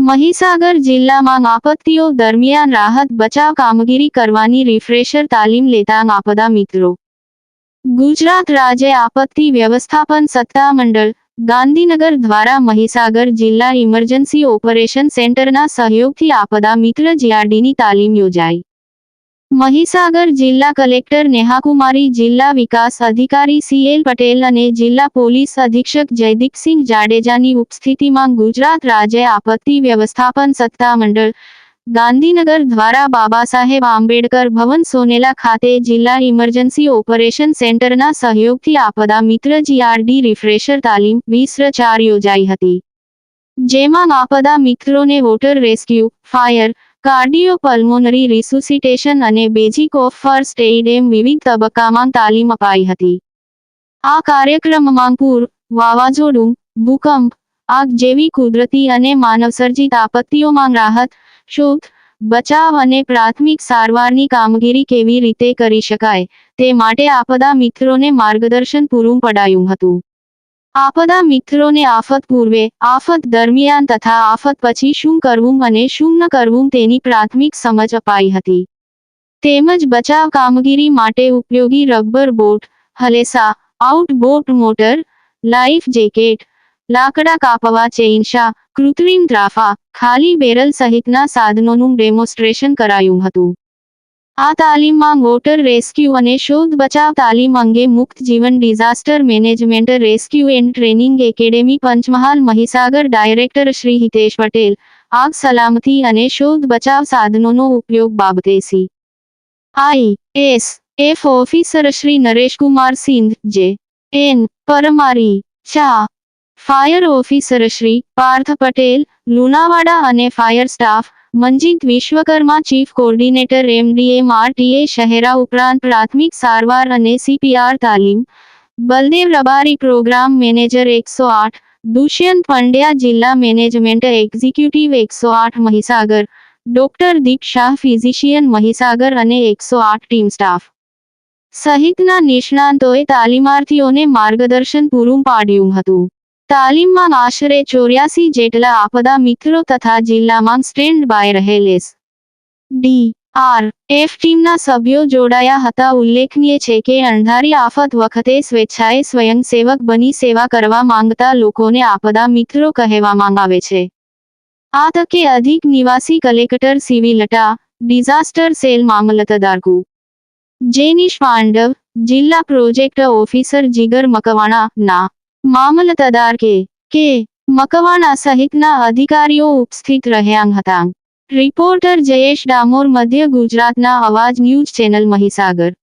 મહીસાગર જિલ્લામાં આપત્તિઓ દરમિયાન રાહત બચાવ કામગીરી કરવાની રિફ્રેશર તાલીમ લેતા આપદા મિત્રો. ગુજરાત રાજ્ય આપત્તિ વ્યવસ્થાપન સત્તામંડળ ગાંધીનગર દ્વારા મહીસાગર જિલ્લા ઇમરજન્સી ઓપરેશન સેન્ટરના સહયોગથી આપદા મિત્ર જીઆરડીની તાલીમ યોજાઈ. મહીસાગર જિલ્લા કલેક્ટર નેહાકુમારી, જિલ્લા વિકાસ અધિકારી સીએલ પટેલ અને જિલ્લા પોલીસ અધિક્ષક જયદીપસિંહ જાડેજાની ઉપસ્થિતિમાં ગુજરાત રાજ્ય આપત્તિ વ્યવસ્થાપન સત્તામંડળ ગાંધીનગર દ્વારા બાબાસાહેબ આંબેડકર ભવન સોનેલા ખાતે જિલ્લા ઇમરજન્સી ઓપરેશન સેન્ટરના સહયોગથી આપદા મિત્ર જીઆરડી રિફ્રેશર તાલીમ 20/4 યોજાઈ હતી. જેમાં આપદા મિત્રોને વોટર રેસ્ક્યુ, ફાયર, કાર્ડિયો-પલ્મોનરી રિસુસિટેશન અને બેઝિક ઓફ ફર્સ્ટ એઇડ એમ વિવિધ તબક્કામાં તાલીમ અપાઈ હતી. આ કાર્યક્રમમાં પૂર, વાવાઝોડું, ભૂકંપ, આગ જેવી કુદરતી અને માનવસર્જિત આપત્તિઓમાં રાહત, શોધ, બચાવ અને પ્રાથમિક સારવારની કામગીરી કેવી રીતે કરી શકાય તે માટે આપદા મિત્રોને માર્ગદર્શન પૂરું પડાયું હતું. આપદા મિત્રોને આફત પૂર્વે, આફત દરમિયાન તથા આફત પછી શું કરવું અને શું ન કરવું તેની પ્રાથમિક સમજ અપાઈ હતી. તેમજ બચાવ કામગીરી માટે ઉપયોગી રબર બોટ, હલેસા, out boat motor, life jacket, લાકડા કાપવા ચેઇનશા, કૃત્રિમ ત્રાફા, ખાલી બેરલ સહિતના સાધનોનું ડેમોન્સ્ટ્રેશન કરાયું હતું. આ તાલીમમાં વોટર રેસ્ક્યુ અને શોધ બચાવ તાલીમ અંગે મુક્ત જીવન disaster management rescue and training academy Panchmahal Mahisagar director Shri Hitesh Patel, આગ સલામતી અને શોધ બચાવ સાધનોનો ઉપયોગ બાબતે CISF officer Shri Nareshkumar Sindh, J N. પરમારી, ચા. ફાયર ઓફિસર શ્રી પાર્થ પટેલ, લુણાવાડા અને fire staff Manjit Vishwakarma, chief coordinator MDM RTA Shehera ઉપરાંત પ્રાથમિક સારવાર અને CPR તાલીમ બલદેવ રબારી, પ્રોગ્રામ મેનેજર 108, દુષ્યંત પંડ્યા, જિલ્લા management executive 108 Mahisagar, doctor Deep Shah, physician Mahisagar અને 108 ટીમ સ્ટાફ સહિતના નિષ્ણાંતોએ તાલીમાર્થીઓને માર્ગદર્શન પૂરું પાડ્યું હતું. તાલીમમાં આશરે 84 જેટલા આપદા મિત્રો તથા જિલ્લામાં સ્ટેન્ડ બાય રહેલ SDRF ટીમના સભ્યો જોડાયા હતા. ઉલ્લેખનીય છે કે અણધારી આફત વખતે સ્વેચ્છાએ સ્વયંસેવક બની સેવા કરવા માંગતા લોકોને આપદા મિત્રો કહેવામાં આવે છે. આ તકે અધિક નિવાસી કલેક્ટર સિવિલટા, ડિઝાસ્ટર સેલ મામલતદાર કુ. જેનિશ પાંડવ, જિલ્લા પ્રોજેક્ટ ઓફિસર જીગર મકવાણા, ના. મામલતદાર કે મકવાણા સહિતના અધિકારીઓ ઉપસ્થિત રહ્યા હતા. રિપોર્ટર જયેશ ડામોર, મધ્ય ગુજરાતના અવાજ ન્યૂઝ ચેનલ મહીસાગર.